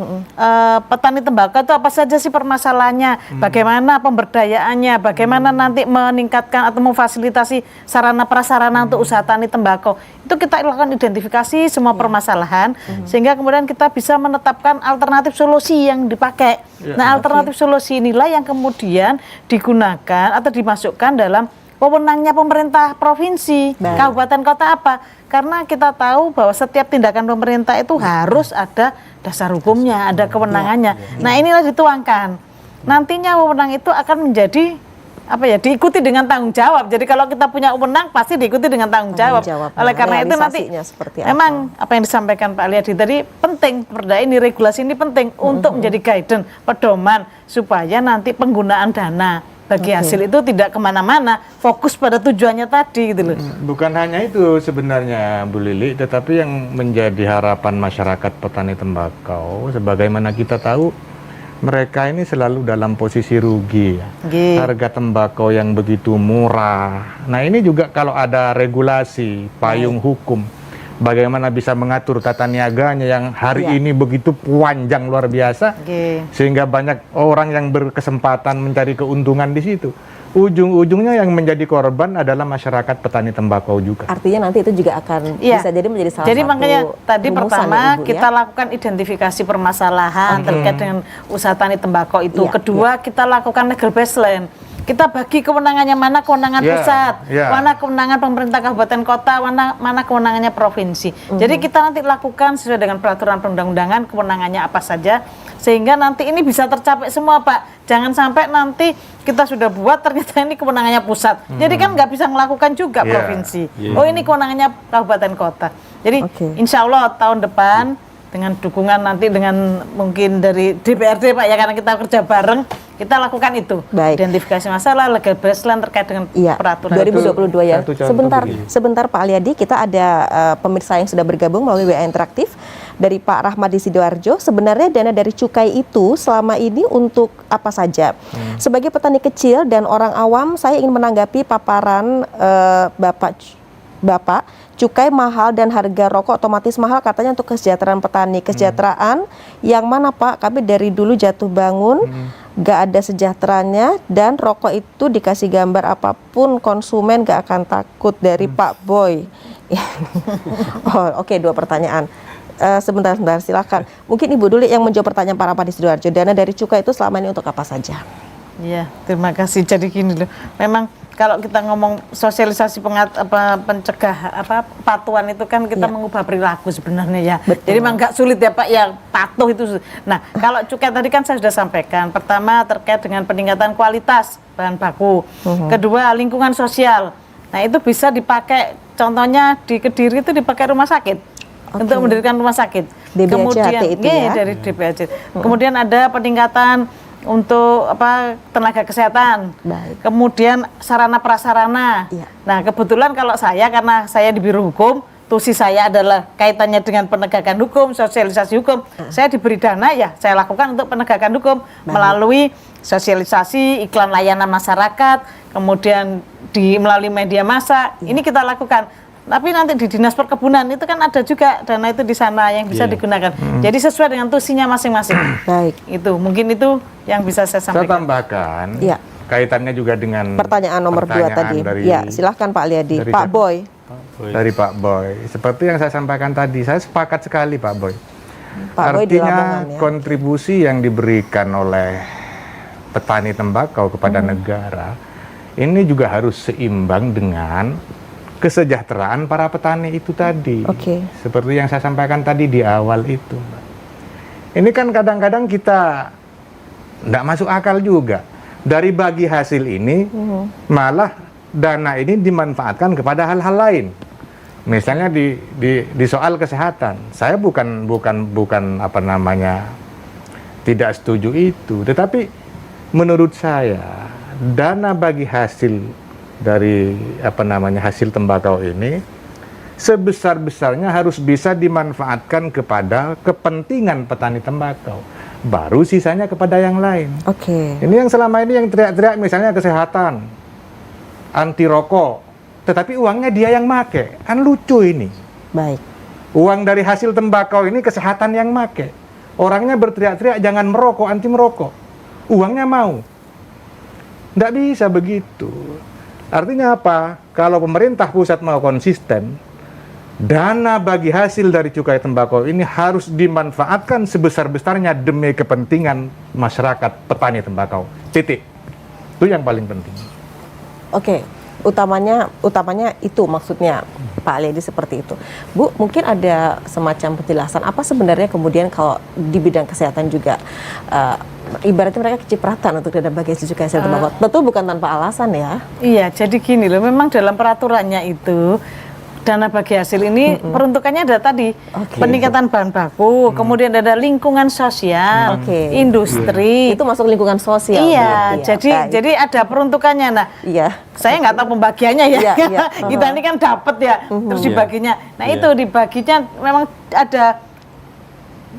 [SPEAKER 3] petani tembakau itu apa saja sih permasalahannya, bagaimana pemberdayaannya, bagaimana nanti meningkatkan atau memfasilitasi sarana prasarana untuk usaha tani tembakau. Itu kita lakukan identifikasi semua permasalahan sehingga kemudian kita bisa menetapkan alternatif solusi yang dipakai. Nah, alternatif solusi inilah yang kemudian digunakan atau dimasukkan dalam wewenangnya pemerintah provinsi, kabupaten kota apa? Karena kita tahu bahwa setiap tindakan pemerintah itu harus ada dasar hukumnya, ada kewenangannya. Nah, inilah dituangkan. Nantinya wewenang itu akan menjadi diikuti dengan tanggung jawab. Jadi kalau kita punya wewenang pasti diikuti dengan tanggung jawab. Oleh karena itu nanti memang apa yang disampaikan Pak Aliadi tadi penting, perda ini, regulasi ini penting untuk menjadi guidance, pedoman supaya nanti penggunaan dana bagi hasil itu tidak kemana-mana, fokus pada tujuannya tadi gitu loh.
[SPEAKER 5] Bukan hanya itu sebenarnya Bu Lili, tetapi yang menjadi harapan masyarakat petani tembakau, sebagaimana kita tahu mereka ini selalu dalam posisi rugi ya. Harga tembakau yang begitu murah. Nah ini juga kalau ada regulasi, payung hukum, bagaimana bisa mengatur tata niaganya yang hari ini begitu panjang luar biasa, sehingga banyak orang yang berkesempatan mencari keuntungan di situ. Ujung-ujungnya yang menjadi korban adalah masyarakat petani tembakau juga.
[SPEAKER 2] Artinya nanti itu juga akan bisa jadi menjadi salah
[SPEAKER 3] jadi
[SPEAKER 2] satu
[SPEAKER 3] makanya tadi
[SPEAKER 2] rumusan
[SPEAKER 3] pertama
[SPEAKER 2] ya, Ibu,
[SPEAKER 3] kita lakukan identifikasi permasalahan terkait dengan usaha tani tembakau itu. Kedua kita lakukan legal baseline. Kita bagi kewenangannya, mana kewenangan pusat, mana kewenangan pemerintah kabupaten kota, mana kewenangannya provinsi. Jadi kita nanti lakukan sesuai dengan peraturan perundang-undangan kewenangannya apa saja, sehingga nanti ini bisa tercapai semua, Pak. Jangan sampai nanti kita sudah buat ternyata ini kewenangannya pusat. Jadi kan nggak bisa melakukan juga provinsi. Oh ini kewenangannya kabupaten kota. Jadi insya Allah tahun depan dengan dukungan nanti dengan mungkin dari DPRD Pak ya, karena kita kerja bareng, kita lakukan itu. Identifikasi masalah, legal baseline terkait dengan peraturan
[SPEAKER 2] 2022 ya. Sebentar Pak Aliadi, kita ada pemirsa yang sudah bergabung melalui WA interaktif dari Pak Rahmadi Sidoarjo. Sebenarnya dana dari cukai itu selama ini untuk apa saja? Sebagai petani kecil dan orang awam, saya ingin menanggapi paparan Bapak, cukai mahal dan harga rokok otomatis mahal katanya untuk kesejahteraan petani. Kesejahteraan yang mana Pak? Kami dari dulu jatuh bangun gak ada sejahteranya, dan rokok itu dikasih gambar apapun konsumen gak akan takut, dari Pak Boy. Oke, 2 pertanyaan. Sebentar, silakan. Mungkin Ibu dulu yang menjawab pertanyaan Pak Rahmadi Sidoarjo. Dana dari cukai itu selama ini untuk apa saja?
[SPEAKER 3] Iya, terima kasih. Jadi gini loh, memang kalau kita ngomong sosialisasi patuan itu kan kita mengubah perilaku sebenarnya ya. Jadi memang nggak sulit ya Pak ya, patuh itu. Nah kalau cukai tadi kan saya sudah sampaikan. Pertama terkait dengan peningkatan kualitas bahan baku. Kedua lingkungan sosial. Nah itu bisa dipakai, contohnya di Kediri itu dipakai rumah sakit untuk mendirikan rumah sakit. Kemudian
[SPEAKER 2] itu ya?
[SPEAKER 3] Dari DPHC. Kemudian ada peningkatan untuk tenaga kesehatan, kemudian sarana prasarana. Nah kebetulan kalau saya, karena saya di Biro Hukum, tusi saya adalah kaitannya dengan penegakan hukum, sosialisasi hukum. Saya diberi dana ya, saya lakukan untuk penegakan hukum melalui sosialisasi, iklan layanan masyarakat, kemudian melalui media massa. Ini kita lakukan. Tapi nanti di Dinas Perkebunan itu kan ada juga dana itu di sana yang bisa digunakan. Jadi sesuai dengan tusinya masing-masing. Itu mungkin itu yang bisa saya sampaikan.
[SPEAKER 5] Saya tambahkan kaitannya juga dengan
[SPEAKER 2] pertanyaan nomor 2 tadi. Silahkan Pak Aliadi. Pak Boy.
[SPEAKER 5] Dari Pak Boy. Seperti yang saya sampaikan tadi, saya sepakat sekali Pak Boy.
[SPEAKER 2] Pak Boy di Lamongan, ya.
[SPEAKER 5] Kontribusi yang diberikan oleh petani tembakau kepada negara ini juga harus seimbang dengan kesejahteraan para petani itu tadi. Seperti yang saya sampaikan tadi di awal itu. Ini kan kadang-kadang kita tidak masuk akal juga. Dari bagi hasil ini, malah dana ini dimanfaatkan kepada hal-hal lain. Misalnya di soal kesehatan. Saya bukan tidak setuju itu. Tetapi menurut saya, dana bagi hasil dari hasil tembakau ini sebesar-besarnya harus bisa dimanfaatkan kepada kepentingan petani tembakau, baru sisanya kepada yang lain. Ini yang selama ini yang teriak-teriak misalnya kesehatan, anti rokok, tetapi uangnya dia yang make, kan lucu ini. Uang dari hasil tembakau ini kesehatan yang make, orangnya berteriak-teriak jangan merokok, anti merokok, uangnya mau. Nggak bisa begitu. Artinya apa? Kalau pemerintah pusat mau konsisten, dana bagi hasil dari cukai tembakau ini harus dimanfaatkan sebesar-besarnya demi kepentingan masyarakat petani tembakau. Titik. Itu yang paling penting.
[SPEAKER 2] Utamanya itu maksudnya Pak Aliadi seperti itu. Bu, mungkin ada semacam penjelasan apa sebenarnya kemudian kalau di bidang kesehatan juga ibaratnya mereka kecipratan untuk dana bagi hasil cukai tembakau. Tentu bukan tanpa alasan ya. Iya,
[SPEAKER 3] jadi gini loh, memang dalam peraturannya itu dana bagi hasil ini peruntukannya ada tadi peningkatan bahan baku, kemudian ada lingkungan sosial, industri.
[SPEAKER 2] Itu masuk lingkungan sosial.
[SPEAKER 3] Iya, jadi ada peruntukannya. Nah, saya nggak tahu pembagiannya ya. Kita ini kan dapat ya, terus dibaginya. Nah itu dibaginya memang ada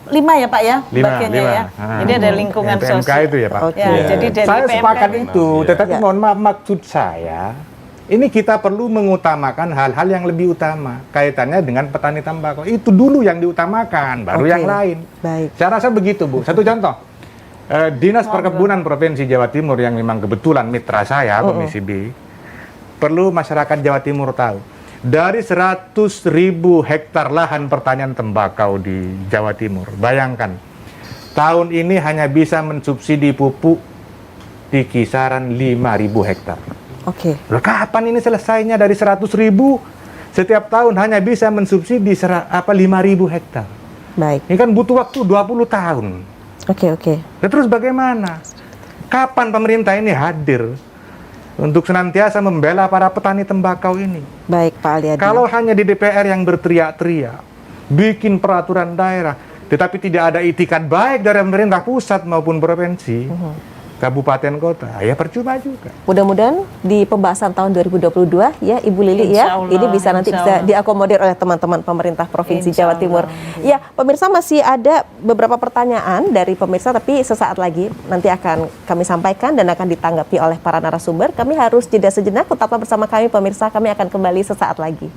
[SPEAKER 3] 5 ya Pak ya, bagiannya ya. Jadi ada lingkungan
[SPEAKER 5] PMK
[SPEAKER 3] sosial.
[SPEAKER 5] itu ya Pak.
[SPEAKER 3] Jadi dari
[SPEAKER 5] saya
[SPEAKER 3] PMK
[SPEAKER 5] sepakat itu, tetapi mohon maaf, maksud saya Ini kita perlu mengutamakan hal-hal yang lebih utama kaitannya dengan petani tembakau. Itu dulu yang diutamakan, baru yang lain.
[SPEAKER 2] Baik.
[SPEAKER 5] Saya rasa begitu, Bu. Satu contoh, Dinas Perkebunan Provinsi Jawa Timur yang memang kebetulan mitra saya, Komisi B, perlu masyarakat Jawa Timur tahu, dari 100.000 hektar lahan pertanian tembakau di Jawa Timur, bayangkan, tahun ini hanya bisa mensubsidi pupuk di kisaran 5.000 hektar.
[SPEAKER 2] Oke.
[SPEAKER 5] Loh, kapan ini selesainya dari 100.000? Setiap tahun hanya bisa mensubsidi 5.000 hektar.
[SPEAKER 2] Baik.
[SPEAKER 5] Ini kan butuh waktu 20 tahun.
[SPEAKER 2] Oke.
[SPEAKER 5] Nah, terus bagaimana? Kapan pemerintah ini hadir untuk senantiasa membela para petani tembakau ini?
[SPEAKER 2] Baik, Pak Aliadi.
[SPEAKER 5] Kalau hanya di DPR yang berteriak-teriak, bikin peraturan daerah, tetapi tidak ada itikat baik dari pemerintah pusat maupun provinsi, kabupaten kota, ya percuma juga.
[SPEAKER 2] Mudah-mudahan di pembahasan tahun 2022 ya Ibu Lili
[SPEAKER 3] Insya
[SPEAKER 2] ya,
[SPEAKER 3] Allah,
[SPEAKER 2] ini bisa nanti
[SPEAKER 3] insya
[SPEAKER 2] bisa
[SPEAKER 3] Allah.
[SPEAKER 2] diakomodir oleh teman-teman pemerintah Provinsi
[SPEAKER 3] Insya
[SPEAKER 2] Jawa Timur.
[SPEAKER 3] Allah.
[SPEAKER 2] Ya, pemirsa masih ada beberapa pertanyaan dari pemirsa, tapi sesaat lagi nanti akan kami sampaikan dan akan ditanggapi oleh para narasumber. Kami harus jeda sejenak, tetaplah bersama kami pemirsa, kami akan kembali sesaat lagi.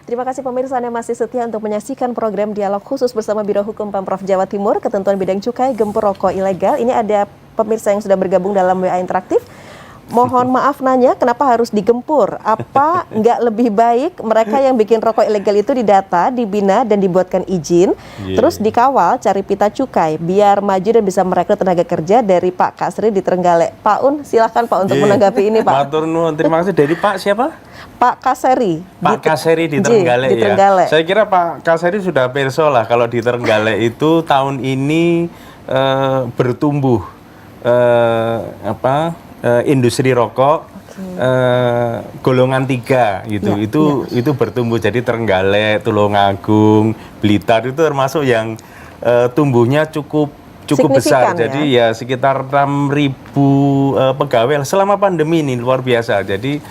[SPEAKER 2] Terima kasih pemirsa Anda masih setia untuk menyaksikan program dialog khusus bersama Biro Hukum Pemprov Jawa Timur, Ketentuan Bidang Cukai, Gempur Rokok Ilegal. Ini ada pemirsa yang sudah bergabung dalam WA Interaktif. Mohon maaf nanya, kenapa harus digempur? Apa nggak lebih baik mereka yang bikin rokok ilegal itu didata, dibina, dan dibuatkan izin, terus dikawal, cari pita cukai, biar maju dan bisa merekrut tenaga kerja dari Pak Kasri di Trenggalek. Pak Un, silakan Pak untuk menanggapi ini Pak.
[SPEAKER 4] Matur nuwun, terima kasih. Dari Pak siapa?
[SPEAKER 2] Pak Kaseri.
[SPEAKER 4] Pak Kaseri di Trenggalek
[SPEAKER 2] di Trenggalek.
[SPEAKER 4] ya. Saya kira Pak Kaseri sudah perso lah kalau di Trenggalek itu tahun ini bertumbuh industri rokok golongan 3 gitu. Itu bertumbuh, jadi Trenggalek, Tulungagung, Blitar itu termasuk yang tumbuhnya cukup besar. Jadi ya sekitar 6.000 pegawai selama pandemi ini, luar biasa. Jadi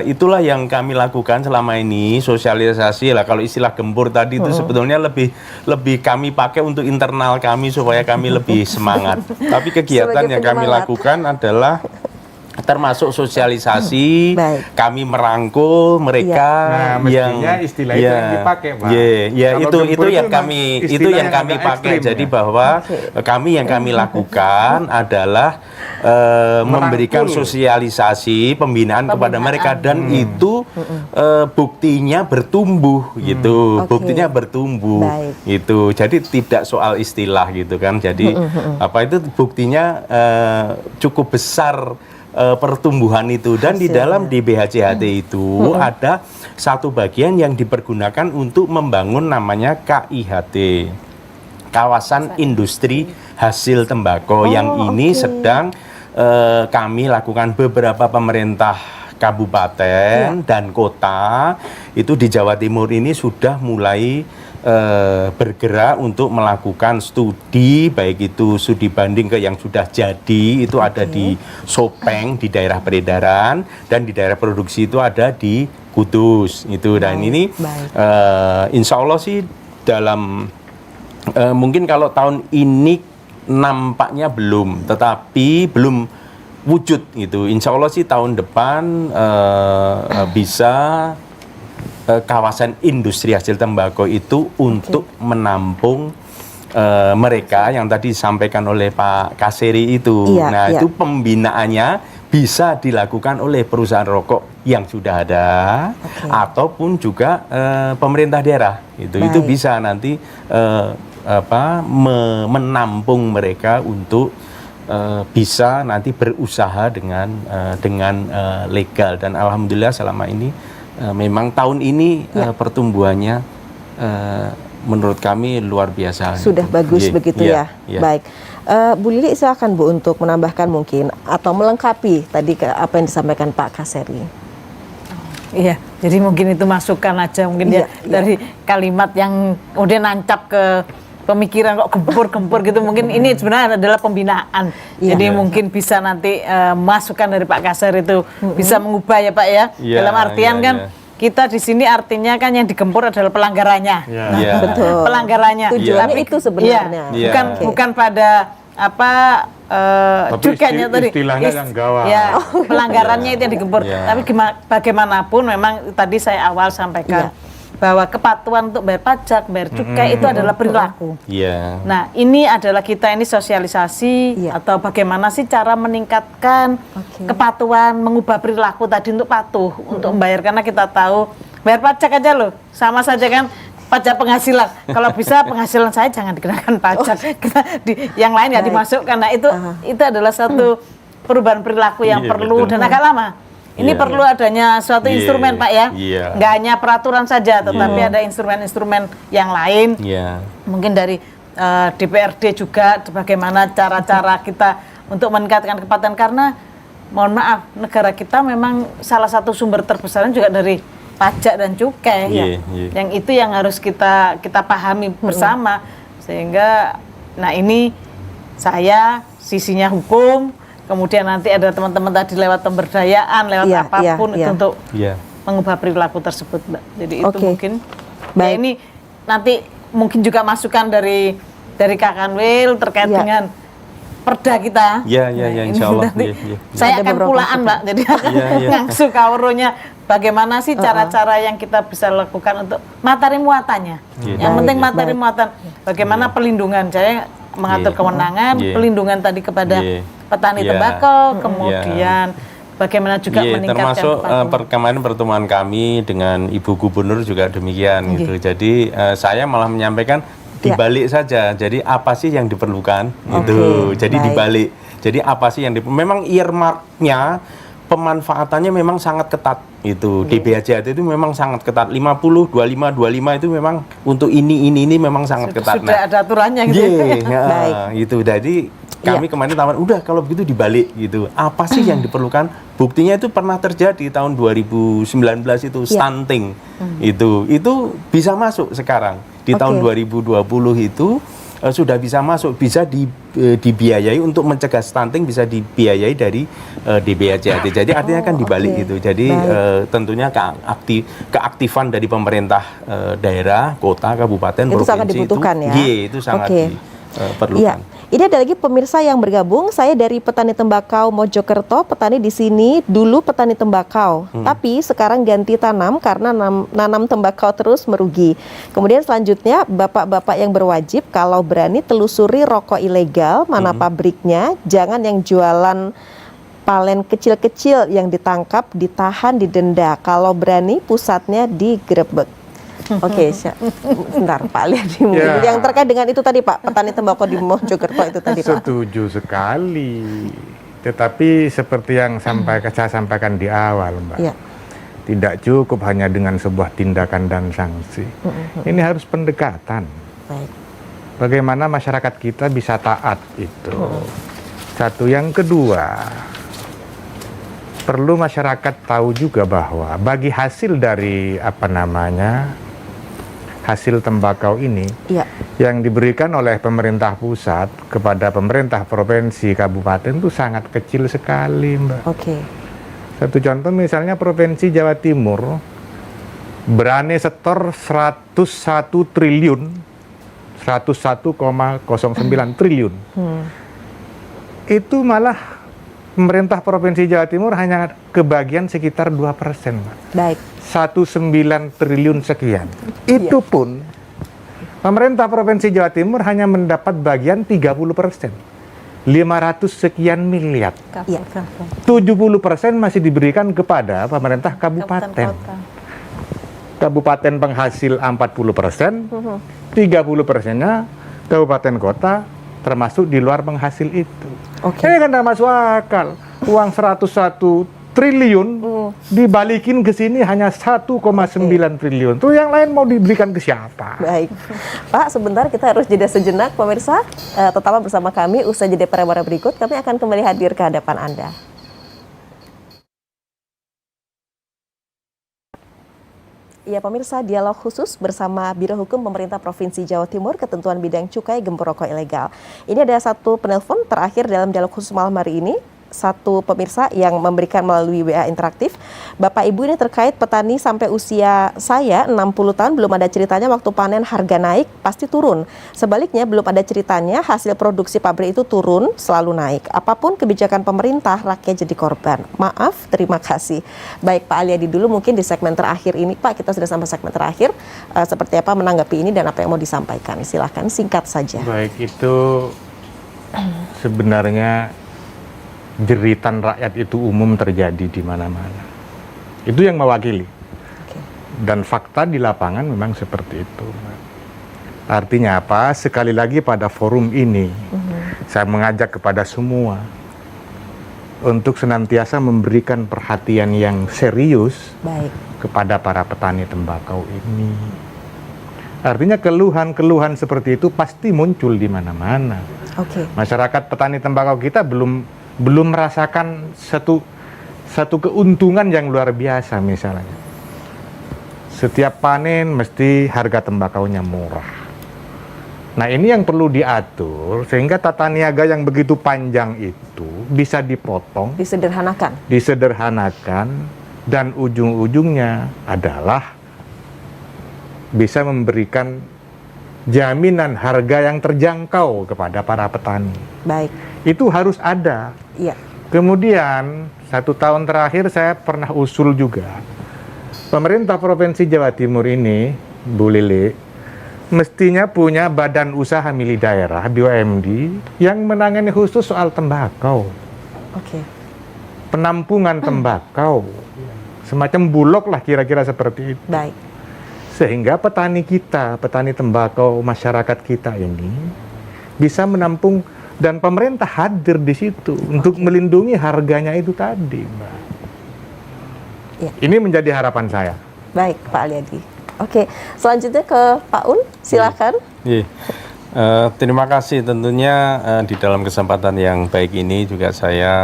[SPEAKER 4] itulah yang kami lakukan selama ini, sosialisasi lah. Kalau istilah gempur tadi itu sebetulnya lebih kami pakai untuk internal kami supaya kami lebih semangat. Tapi kegiatan yang kami lakukan adalah termasuk sosialisasi, kami merangkul mereka yang
[SPEAKER 5] istilah itu yang dipakai, Pak.
[SPEAKER 4] Itu yang kami pakai. Jadi bahwa yang kami lakukan adalah memberikan sosialisasi, pembinaan kepada mereka, dan itu buktinya bertumbuh gitu. Buktinya bertumbuh gitu. Jadi tidak soal istilah gitu kan. Jadi itu buktinya cukup besar pertumbuhan itu, dan di dalam DBHCHT itu ada satu bagian yang dipergunakan untuk membangun namanya KIHT, kawasan industri hasil tembakau, yang ini sedang kami lakukan beberapa pemerintah kabupaten dan kota itu di Jawa Timur ini sudah mulai bergerak untuk melakukan studi, baik itu studi banding ke yang sudah jadi, itu ada di Sopeng di daerah peredaran, dan di daerah produksi itu ada di Kudus itu. Dan ini insya Allah sih dalam mungkin kalau tahun ini nampaknya belum, tetapi belum wujud gitu. Insya Allah sih tahun depan bisa kawasan industri hasil tembakau itu untuk menampung mereka yang tadi disampaikan oleh Pak Kaseri itu. Itu pembinaannya bisa dilakukan oleh perusahaan rokok yang sudah ada, ataupun juga pemerintah daerah. Itu bisa nanti menampung mereka untuk bisa nanti berusaha dengan legal. Dan alhamdulillah selama ini memang tahun ini pertumbuhannya menurut kami luar biasa.
[SPEAKER 2] Sudah bagus begitu ya. Baik, Bu Lili silakan Bu untuk menambahkan mungkin atau melengkapi tadi apa yang disampaikan Pak Kaseri.
[SPEAKER 3] Iya, jadi mungkin itu masukan aja mungkin dari kalimat yang udah nancap ke pemikiran kok gempur-gempur gitu. Mungkin ini sebenarnya adalah pembinaan. Jadi mungkin bisa nanti masukan dari Pak Kasar itu bisa mengubah ya Pak ya. Dalam artian kan kita di sini artinya kan yang digempur adalah pelanggarannya.
[SPEAKER 2] Betul.
[SPEAKER 3] Pelanggarannya.
[SPEAKER 2] Tujuannya itu sebenarnya.
[SPEAKER 3] Bukan pada apa cukainya tadi.
[SPEAKER 5] Istilahnya yang gawang.
[SPEAKER 3] Ya, pelanggarannya itu yang digempur. Tapi bagaimanapun memang tadi saya awal sampaikan bahwa kepatuhan untuk bayar pajak, bayar cukai itu adalah perilaku. Nah, ini adalah kita ini sosialisasi atau bagaimana sih cara meningkatkan kepatuhan, mengubah perilaku tadi untuk patuh, untuk membayar, karena kita tahu bayar pajak aja loh, sama saja kan pajak penghasilan. Kalau bisa penghasilan saya jangan dikenakan pajak, yang lain ya dimasukkan. Nah, itu adalah satu perubahan perilaku yang perlu dan agak lama. Ini perlu adanya suatu instrumen Pak ya, nggak hanya peraturan saja, tetapi ada instrumen-instrumen yang lain, mungkin dari DPRD juga, bagaimana cara-cara kita untuk meningkatkan kepatuhan, karena mohon maaf negara kita memang salah satu sumber terbesarnya juga dari pajak dan cukai, yang itu yang harus kita pahami bersama, sehingga nah ini saya sisinya hukum. Kemudian nanti ada teman-teman tadi lewat pemberdayaan, lewat apapun itu untuk mengubah perilaku tersebut, Mbak. Jadi itu mungkin. Ya ini nanti mungkin juga masukan dari Kak Kanwil terkait dengan perda kita.
[SPEAKER 4] Insya Allah.
[SPEAKER 3] Saya akan pulaan, Mbak. Jadi langsung kauronya bagaimana sih cara-cara yang kita bisa lakukan untuk materi muatannya. Yang penting materi muatan. Bagaimana pelindungan, saya mengatur kewenangan, pelindungan tadi kepada petani tembakau, kemudian bagaimana juga meningkatkan
[SPEAKER 4] termasuk kemarin pertemuan kami dengan Ibu Gubernur juga demikian gitu. Jadi saya malah menyampaikan dibalik saja. Jadi apa sih yang diperlukan itu. Jadi dibalik. Jadi apa sih yang memang earmark-nya pemanfaatannya memang sangat ketat itu. DBHJT itu memang sangat ketat. 50, 25 itu memang untuk ini memang sangat ketat.
[SPEAKER 3] Sudah ada aturannya gitu.
[SPEAKER 4] Itu. Jadi kami kemarin tawaran, udah kalau begitu dibalik gitu. Apa sih yang diperlukan? Buktinya itu pernah terjadi tahun 2019 itu stunting. Itu bisa masuk sekarang. Di tahun 2020 itu sudah bisa masuk, bisa dibiayai untuk mencegah stunting, bisa dibiayai dari DBHJT. Jadi artinya kan dibalik itu. Jadi tentunya keaktifan dari pemerintah daerah, kota, kabupaten,
[SPEAKER 2] itu
[SPEAKER 4] provinsi
[SPEAKER 2] sangat dibutuhkan
[SPEAKER 4] itu sangat diperlukan.
[SPEAKER 2] Ini ada lagi pemirsa yang bergabung. Saya dari petani tembakau Mojokerto. Petani di sini dulu petani tembakau, tapi sekarang ganti tanam karena nanam tembakau terus merugi. Kemudian selanjutnya bapak-bapak yang berwajib kalau berani telusuri rokok ilegal, mana pabriknya, jangan yang jualan palen kecil-kecil yang ditangkap, ditahan, didenda. Kalau berani pusatnya digerebek. Oke, sebentar Pak Liadi, yang terkait dengan itu tadi Pak, petani tembakau di Mojokerto itu tadi Pak.
[SPEAKER 5] Setuju sekali. Tetapi seperti yang saya sampaikan di awal Mbak, tidak cukup hanya dengan sebuah tindakan dan sanksi. Ini harus pendekatan. Bagaimana masyarakat kita bisa taat itu. Satu, yang kedua, perlu masyarakat tahu juga bahwa bagi hasil dari hasil tembakau ini yang diberikan oleh pemerintah pusat kepada pemerintah provinsi, kabupaten itu sangat kecil sekali, Mbak. Satu contoh misalnya Provinsi Jawa Timur berani setor 101 triliun, 101,09 triliun. Itu malah pemerintah Provinsi Jawa Timur hanya kebagian sekitar 2%, Mbak. 19 triliun sekian. Itu pun pemerintah Provinsi Jawa Timur hanya mendapat bagian 30%. 500 sekian miliar. 70% masih diberikan kepada pemerintah kabupaten. Kabupaten penghasil 40%, 30%-nya kabupaten kota termasuk di luar penghasil itu. Ini kan tidak masuk akal. Uang 101 triliun dibalikin ke sini hanya 1,9 triliun. Tuh yang lain mau diberikan ke siapa?
[SPEAKER 2] Baik. Pak, sebentar kita harus jeda sejenak pemirsa. Tetaplah bersama kami usai jeda pariwara berikut. Kami akan kembali hadir ke hadapan Anda. Ya pemirsa, dialog khusus bersama Biro Hukum Pemerintah Provinsi Jawa Timur, ketentuan bidang cukai gempur rokok ilegal. Ini ada satu penelpon terakhir dalam dialog khusus malam hari ini. Satu pemirsa yang memberikan melalui WA interaktif. Bapak Ibu, ini terkait petani sampai usia saya 60 tahun belum ada ceritanya waktu panen harga naik pasti turun. Sebaliknya belum ada ceritanya hasil produksi pabrik itu turun selalu naik. Apapun kebijakan pemerintah rakyat jadi korban. Maaf, terima kasih. Baik Pak Aliadi dulu mungkin di segmen terakhir ini Pak, kita sudah sampai segmen terakhir. Seperti apa menanggapi ini dan apa yang mau disampaikan? Silahkan singkat saja.
[SPEAKER 5] Baik, itu sebenarnya jeritan rakyat itu umum terjadi di mana-mana. Itu yang mewakili. Dan fakta di lapangan memang seperti itu. Artinya apa? Sekali lagi pada forum ini, saya mengajak kepada semua untuk senantiasa memberikan perhatian yang serius kepada para petani tembakau ini. Artinya keluhan-keluhan seperti itu pasti muncul di mana-mana. Masyarakat petani tembakau kita belum merasakan satu keuntungan yang luar biasa. Misalnya setiap panen mesti harga tembakaunya murah. Nah ini yang perlu diatur sehingga tata niaga yang begitu panjang itu bisa dipotong, disederhanakan dan ujung-ujungnya adalah bisa memberikan jaminan harga yang terjangkau kepada para petani. Itu harus ada. Kemudian 1 tahun terakhir saya pernah usul juga, pemerintah Provinsi Jawa Timur ini, Bu Lili, mestinya punya badan usaha milik daerah BUMD yang menangani khusus soal tembakau, penampungan tembakau, semacam bulog lah kira-kira seperti itu. Sehingga petani kita, petani tembakau masyarakat kita ini bisa menampung dan pemerintah hadir di situ untuk melindungi harganya itu tadi, Mbak. Ini menjadi harapan saya.
[SPEAKER 2] Baik, Pak Aliadi. Selanjutnya ke Pak Un, silakan.
[SPEAKER 4] Terima kasih tentunya di dalam kesempatan yang baik ini juga saya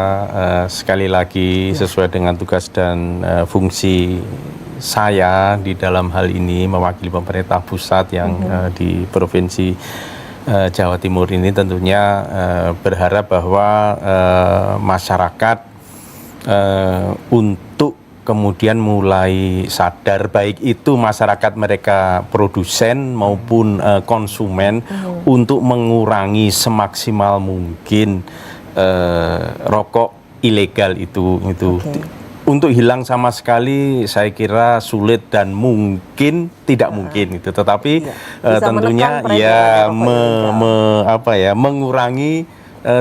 [SPEAKER 4] sekali lagi sesuai dengan tugas dan fungsi saya di dalam hal ini mewakili pemerintah pusat yang di Provinsi Jawa Timur ini tentunya berharap bahwa masyarakat untuk kemudian mulai sadar, baik itu masyarakat mereka produsen maupun konsumen, untuk mengurangi semaksimal mungkin rokok ilegal itu. Untuk hilang sama sekali saya kira sulit dan mungkin tidak mungkin itu, tetapi tentunya mengurangi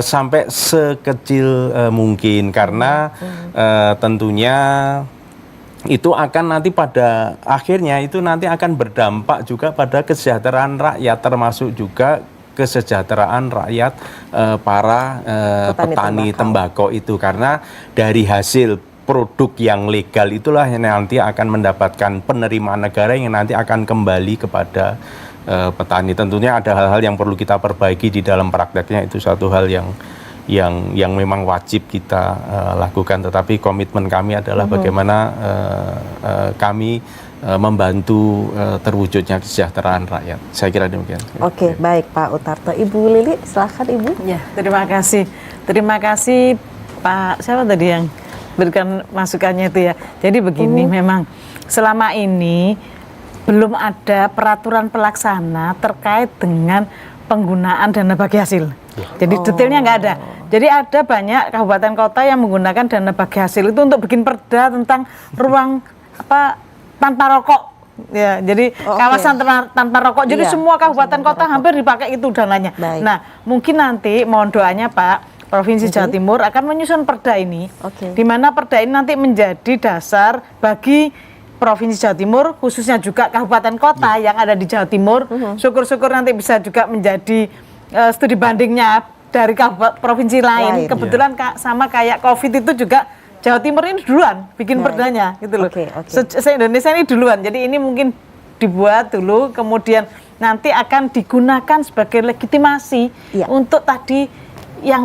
[SPEAKER 4] sampai sekecil mungkin, karena tentunya itu akan nanti pada akhirnya itu nanti akan berdampak juga pada kesejahteraan rakyat, termasuk juga kesejahteraan rakyat para petani tembakau itu, karena dari hasil produk yang legal itulah yang nanti akan mendapatkan penerimaan negara yang nanti akan kembali kepada petani. Tentunya ada hal-hal yang perlu kita perbaiki di dalam prakteknya, itu satu hal yang memang wajib kita lakukan. Tetapi komitmen kami adalah bagaimana kami membantu terwujudnya kesejahteraan rakyat. Saya kira demikian.
[SPEAKER 2] Baik Pak Utarto. Ibu Lili, silakan Ibu.
[SPEAKER 3] Terima kasih. Terima kasih Pak, siapa tadi yang berikan masukannya itu ya. Jadi begini, memang selama ini belum ada peraturan pelaksana terkait dengan penggunaan dana bagi hasil. Jadi detailnya nggak ada. Jadi ada banyak kabupaten kota yang menggunakan dana bagi hasil itu untuk bikin perda tentang ruang tanpa rokok. Ya, jadi kawasan tanpa rokok. Jadi semua kabupaten kota hampir dipakai itu dananya. Nah, mungkin nanti mohon doanya Pak, Provinsi Jawa Timur akan menyusun perda ini, di mana perda ini nanti menjadi dasar bagi Provinsi Jawa Timur, khususnya juga kabupaten kota yang ada di Jawa Timur. Syukur-syukur nanti bisa juga menjadi studi bandingnya dari provinsi lain. Kebetulan sama kayak COVID itu juga Jawa Timur ini duluan bikin perdanya, gitu loh. Se-Indonesia ini duluan. Jadi ini mungkin dibuat dulu, kemudian nanti akan digunakan sebagai legitimasi untuk tadi yang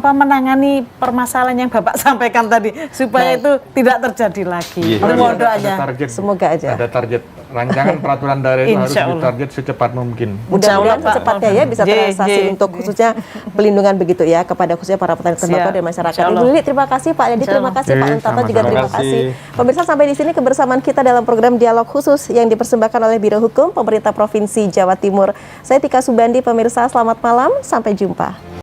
[SPEAKER 3] menangani permasalahan yang Bapak sampaikan tadi supaya itu tidak terjadi lagi.
[SPEAKER 4] Iya,
[SPEAKER 3] Mohon
[SPEAKER 5] ada
[SPEAKER 3] doanya.
[SPEAKER 5] target,
[SPEAKER 2] Semoga aja.
[SPEAKER 5] ada target rancangan peraturan daerah itu harus
[SPEAKER 3] Insya Allah.
[SPEAKER 5] ditarget secepat mungkin.
[SPEAKER 2] Mudah-mudahan
[SPEAKER 3] Insya Allah, Pak.
[SPEAKER 2] secepatnya ya bisa terrealisasi untuk khususnya pelindungan begitu ya kepada khususnya para petani tembakau
[SPEAKER 3] Siap.
[SPEAKER 2] dan masyarakat.
[SPEAKER 3] Insya Allah.
[SPEAKER 2] Ibu Lili terima kasih, Pak Dedi terima kasih, Pak Antata juga
[SPEAKER 5] sama-sama.
[SPEAKER 2] terima
[SPEAKER 4] Terima
[SPEAKER 2] kasih.
[SPEAKER 4] kasih.
[SPEAKER 2] Pemirsa sampai di sini kebersamaan kita dalam program Dialog Khusus yang dipersembahkan oleh Biro Hukum Pemerintah Provinsi Jawa Timur. Saya Tika Subandi, pemirsa selamat malam, sampai jumpa.